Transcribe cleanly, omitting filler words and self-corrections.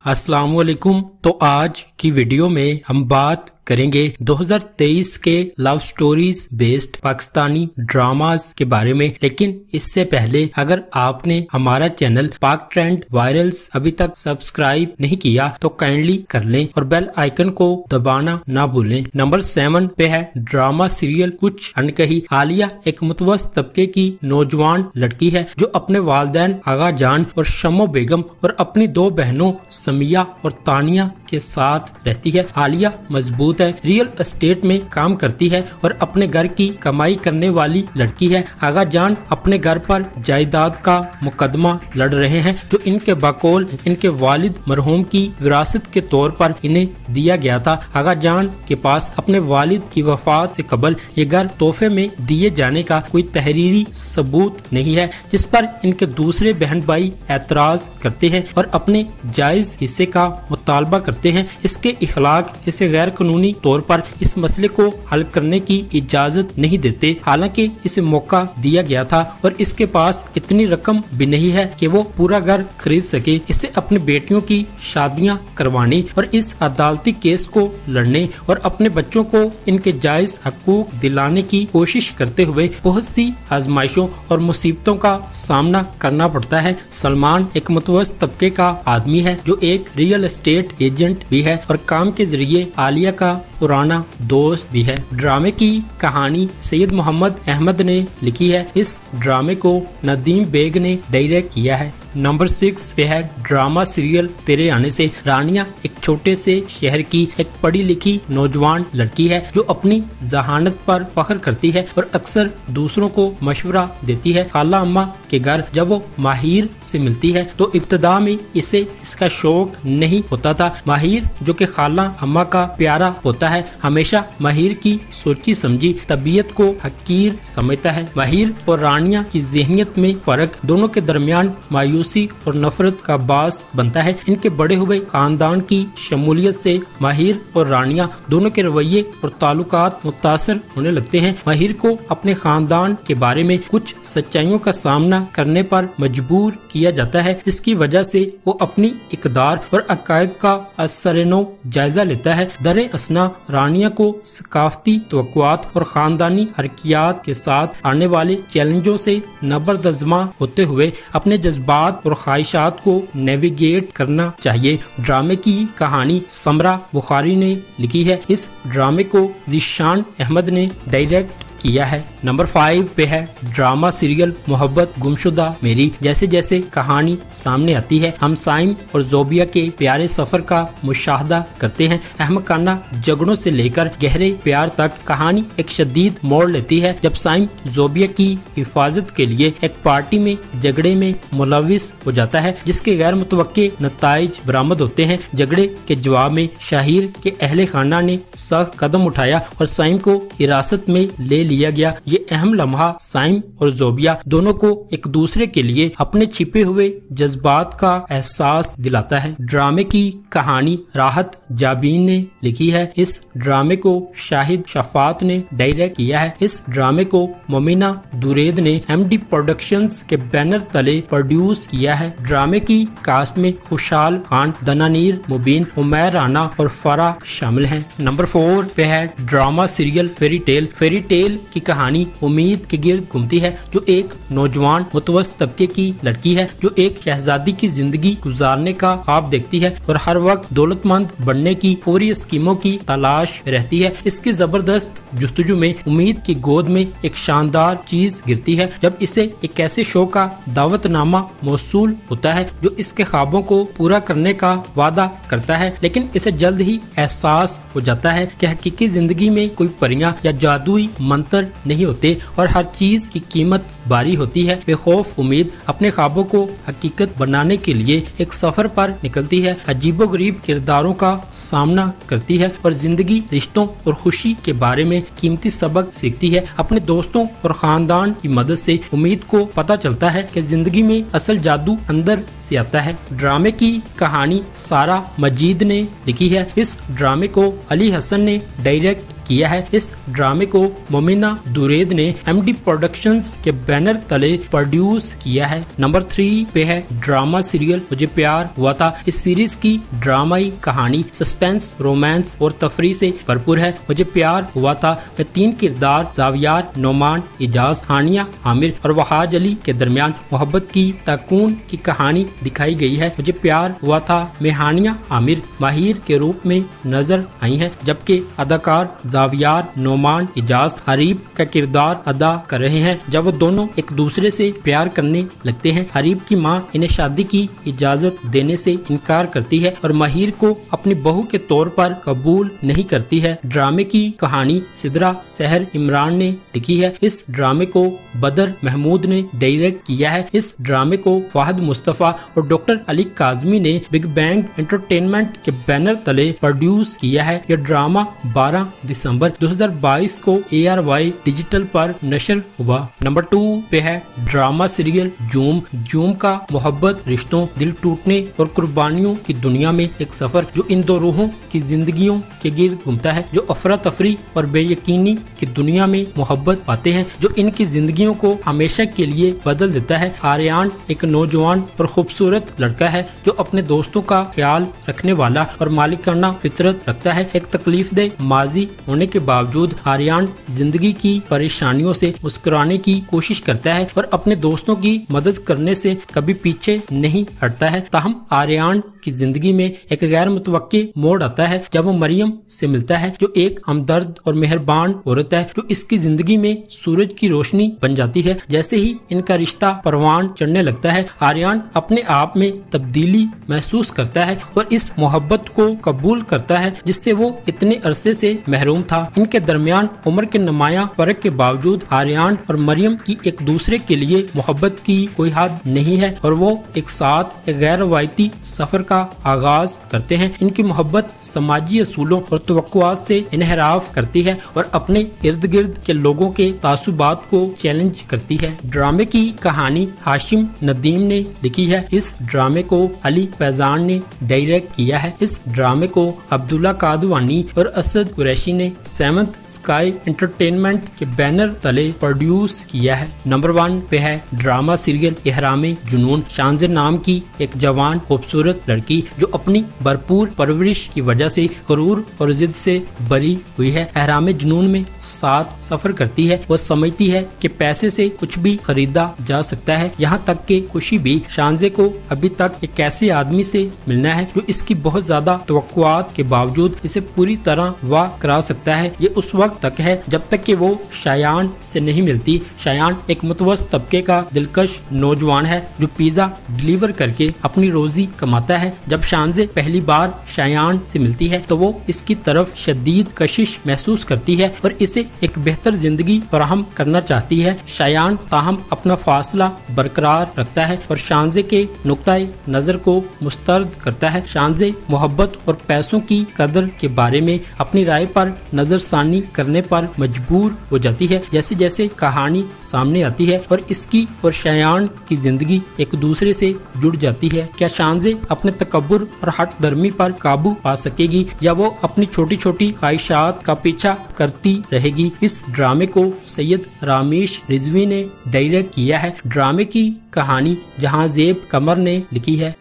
अस्सलाम वालेकुम। तो आज की वीडियो में हम बात करेंगे 2023 के love stories based Pakistani dramas के बारे में। लेकिन इससे पहले अगर आपने हमारा चैनल पाक ट्रेंड वायरल्स अभी तक सब्सक्राइब नहीं किया तो काइंडली कर लें और बेल आइकन को दबाना ना भूलें। नंबर 7 पे है ड्रामा सीरियल कुछ अनकही। आलिया एक मुतवस्सित तबके की नौजवान लड़की है जो अपने वालिदैन आगा जान और शम्मो बेगम और अपनी 2 बहनों समिया और तानिया के साथ रहती है। आलिया मजबूत है, रियल एस्टेट में काम करती है और अपने घर की कमाई करने वाली लड़की है। आगा जान अपने घर पर जायदाद का मुकदमा लड़ रहे हैं जो इनके बकौल इनके वालिद मरहूम की विरासत के तौर पर इन्हें दिया गया था। आगा जान के पास अपने वालिद की वफात से कबल ये घर तोहफे में दिए जाने का कोई तहरीरी सबूत नहीं है, जिस पर इनके दूसरे बहन भाई एतराज करते हैं और अपने जायज हिस्से का मुतालबा करते हैं। इसके इखलाक इसे गैर कानूनी तौर पर इस मसले को हल करने की इजाजत नहीं देते। हालांकि इसे मौका दिया गया था और इसके पास इतनी रकम भी नहीं है कि वो पूरा घर खरीद सके। इसे अपनी बेटियों की शादियां करवाने और इस अदालती केस को लड़ने और अपने बच्चों को इनके जायज हकूक दिलाने की कोशिश करते हुए बहुत सी आजमाइशों और मुसीबतों का सामना करना पड़ता है। सलमान एक मुतवस्सित तबके का आदमी है जो एक रियल एस्टेट एजेंट भी है और काम के जरिए आलिया का पुराना दोस्त भी है। ड्रामे की कहानी सैयद मोहम्मद अहमद ने लिखी है। इस ड्रामे को नदीम बेग ने डायरेक्ट किया है। नंबर 6 पे है ड्रामा सीरियल तेरे आने से। रानिया एक छोटे से शहर की एक पढ़ी लिखी नौजवान लड़की है जो अपनी जहानत पर फख्र करती है और अक्सर दूसरों को मशवरा देती है। खाला अम्मा के घर जब वो माहिर से मिलती है तो इब्तदा में इसे इसका शौक नहीं होता था। माहिर जो कि खाला अम्मा का प्यारा होता है हमेशा माहिर की सोची समझी तबीयत को हकीर समझता है। माहिर और रानिया की ज़हनियत में फर्क दोनों के दरमियान मायूसी और नफरत का बास बनता है। इनके बड़े हुए खानदान की शमूलियत से माहिर और रानिया दोनों के रवैये और ताल्लुकात मुतासर होने लगते हैं। माहिर को अपने खानदान के बारे में कुछ सच्चाइयों का सामना करने पर मजबूर किया जाता है, जिसकी वजह से वो अपनी इकदार और अकायद का असरनो जायजा लेता है। दरे असना रानिया को सकाफती तवक्कुआत और खानदानी हरकियात के साथ आने वाले चैलेंजों से नबरदज़मा होते हुए अपने जज्बात और ख्वाहिशात को नेविगेट करना चाहिए। ड्रामे की कहानी समरा बुखारी ने लिखी है। इस ड्रामे को ज़ीशान अहमद ने डायरेक्ट किया है। नंबर 5 पे है ड्रामा सीरियल मोहब्बत गुमशुदा मेरी। जैसे जैसे कहानी सामने आती है हम साइम और जोबिया के प्यारे सफर का मुशाहदा करते हैं। अहमकाना झगड़ों से लेकर गहरे प्यार तक कहानी एक शदीद मोड़ लेती है जब साइम जोबिया की हिफाजत के लिए एक पार्टी में झगड़े में मुलविस हो जाता है, जिसके गैर मुतवक्के नताइज बरामद होते हैं। झगड़े के जवाब में शाहिर के अहले खाना ने सख्त कदम उठाया और साइम को हिरासत में ले लिया गया। ये अहम लम्हा साइम और जोबिया दोनों को एक दूसरे के लिए अपने छिपे हुए जज्बात का एहसास दिलाता है। ड्रामे की कहानी राहत जाबीन ने लिखी है। इस ड्रामे को शाहिद शफात ने डायरेक्ट किया है। इस ड्रामे को मोमिना दुरेद ने एमडी प्रोडक्शंस के बैनर तले प्रोड्यूस किया है। ड्रामे की कास्ट में खुशाल खान, दनानीर मुबीन, उमैर राना और फरा शामिल हैं। नंबर 4 पे है drama serial fairy tale. Fairy tale की कहानी उम्मीद के गिर्द घूमती है जो एक नौजवान मुतवस्सित तबके की लड़की है जो एक शहजादी की जिंदगी गुजारने का ख्वाब देखती है और हर वक्त दौलतमंद बनने की पूरी स्कीमों की तलाश रहती है। इसकी जबरदस्त जुस्तजू में उम्मीद की गोद में एक शानदार चीज गिरती है जब इसे एक ऐसे शो का दावतनामा मौसूल होता है जो इसके ख्वाबों को पूरा करने का वादा करता है। लेकिन इसे जल्द ही एहसास हो जाता है कि हकीकी जिंदगी में कोई परियां या जादुई मंत्र नहीं होते और हर चीज की कीमत बारी होती है। बेखौफ उम्मीद अपने ख्वाबों को हकीकत बनाने के लिए एक सफर पर निकलती है, अजीबोगरीब किरदारों का सामना करती है और जिंदगी, रिश्तों और खुशी के बारे में कीमती सबक सीखती है। अपने दोस्तों और खानदान की मदद से उम्मीद को पता चलता है कि जिंदगी में असल जादू अंदर से आता है। ड्रामे की कहानी सारा मजीद ने लिखी है। इस ड्रामे को अली हसन ने डायरेक्ट किया है। इस ड्रामे को मोमिना दुरैद ने MD प्रोडक्शंस के बैनर तले प्रोड्यूस किया है। नंबर 3 पे है ड्रामा सीरियल मुझे प्यार हुआ था। इस सीरीज की ड्रामाई कहानी सस्पेंस, रोमांस और तफरी से भरपूर है। मुझे प्यार हुआ था में 3 किरदार जावियार, नोमान, इजाज, हानिया आमिर और वहाज अली के दरमियान मोहब्बत की तकून की कहानी दिखाई गई है। मुझे प्यार हुआ था में हानिया आमिर माहिर के रूप में नजर आई हैं, जबकि अदाकार जावियार, नोमान, इजाज हरीब का किरदार अदा कर रहे हैं। जब वो दोनों एक दूसरे से प्यार करने लगते हैं, हरीब की मां इन्हें शादी की इजाजत देने से इनकार करती है और माहिर को अपनी बहू के तौर पर कबूल नहीं करती है। ड्रामे की कहानी सिदरा सहर इमरान ने लिखी है। इस ड्रामे को बदर महमूद ने डायरेक्ट किया है। इस ड्रामे को फाहद मुस्तफा और डॉक्टर अली काजमी ने बिग बैंग एंटरटेनमेंट के बैनर तले प्रोड्यूस किया है। यह ड्रामा 12 दिसंबर 2022 को ARY डिजिटल पर नशर हुआ। नंबर 2 पे है ड्रामा सीरियल जूम का मोहब्बत, रिश्तों, दिल टूटने और कुर्बानियों की दुनिया में एक सफर जो इन दो रूहों की जिंदगियों के गिर्द घूमता है, जो अफरा तफरी और बेयकीनी की दुनिया में मोहब्बत पाते हैं, जो इनकी जिंदगियों को हमेशा के लिए बदल देता है। आर्यान एक नौजवान और खूबसूरत लड़का है जो अपने दोस्तों का ख्याल रखने वाला और मालिकाना फितरत रखता है। एक तकलीफदेह माजी होने के बावजूद आर्यान जिंदगी की परेशानियों से मुस्कुराने की कोशिश करता है और अपने दोस्तों की मदद करने से कभी पीछे नहीं हटता है। ताहम आर्यान की जिंदगी में एक गैर मुतवक्के मोड़ आता है जब वो मरियम से मिलता है, जो एक हमदर्द और मेहरबान औरत है जो इसकी जिंदगी में सूरज की रोशनी बन जाती है। जैसे ही इनका रिश्ता परवान चढ़ने लगता है, आर्यान अपने आप में तब्दीली महसूस करता है और इस मोहब्बत को कबूल करता है जिससे वो इतने अरसे से महरूम था। इनके दरमियान उम्र के नुमाया फर्क के बावजूद आर्यान और मरियम की एक दूसरे के लिए मोहब्बत की कोई हद नहीं है और वो एक साथ एक गैर रवायती सफर का आगाज करते हैं। इनकी मोहब्बत समाजी असूलों और तवक्कुआत से इनहराफ करती है और अपने इर्द गिर्द के लोगों के तासुबात को चैलेंज करती है। ड्रामे की कहानी हाशिम नदीम ने लिखी है। इस ड्रामे को अली फैजान ने डायरेक्ट किया है। इस ड्रामे को अब्दुल्ला कादवानी और असद कुरैशी ने सेवंथ स्काई एंटरटेनमेंट के बैनर तले प्रोड्यूस किया है। नंबर 1 पे है ड्रामा सीरियल एहरामे जुनून। शानज़े नाम की एक जवान खूबसूरत लड़की जो अपनी भरपूर परवरिश की वजह से गुरूर और जिद से बरी हुई है, एहरामे जुनून में साथ सफर करती है। वो समझती है कि पैसे से कुछ भी खरीदा जा सकता है, यहाँ तक कि खुशी भी। शानज़े को अभी तक एक ऐसे आदमी से मिलना है जो इसकी बहुत ज्यादा तवक्कुआत के बावजूद इसे पूरी तरह वाह करा सकता है। ये उस वक्त तक है जब तक कि वो शायान से नहीं मिलती। शायान एक मुतवस्सित तबके का दिलकश नौजवान है जो पिज्जा डिलीवर करके अपनी रोजी कमाता है। जब शानज़े पहली बार शायान से मिलती है तो वो इसकी तरफ शदीद कशिश महसूस करती है और इसे एक बेहतर जिंदगी फराहम करना चाहती है। शायान ताहम अपना फासला बरकरार रखता है और शानज़े के नुक्ताए नजर को मुस्तरद करता है। शानज़े मोहब्बत और पैसों की कदर के बारे में अपनी राय पर नजरसानी करने पर मजबूर हो जाती है। जैसे जैसे कहानी सामने आती है और इसकी और शायान की जिंदगी एक दूसरे से जुड़ जाती है। क्या शानज़े अपने तकब्बुर और हट दर्मी पर काबू पा सकेगी या वो अपनी छोटी छोटी ख्वाहिशात का पीछा करती रहेगी? इस ड्रामे को सैयद रामेश रिजवी ने डायरेक्ट किया है। ड्रामे की कहानी जहां ज़ेब कमर ने लिखी है।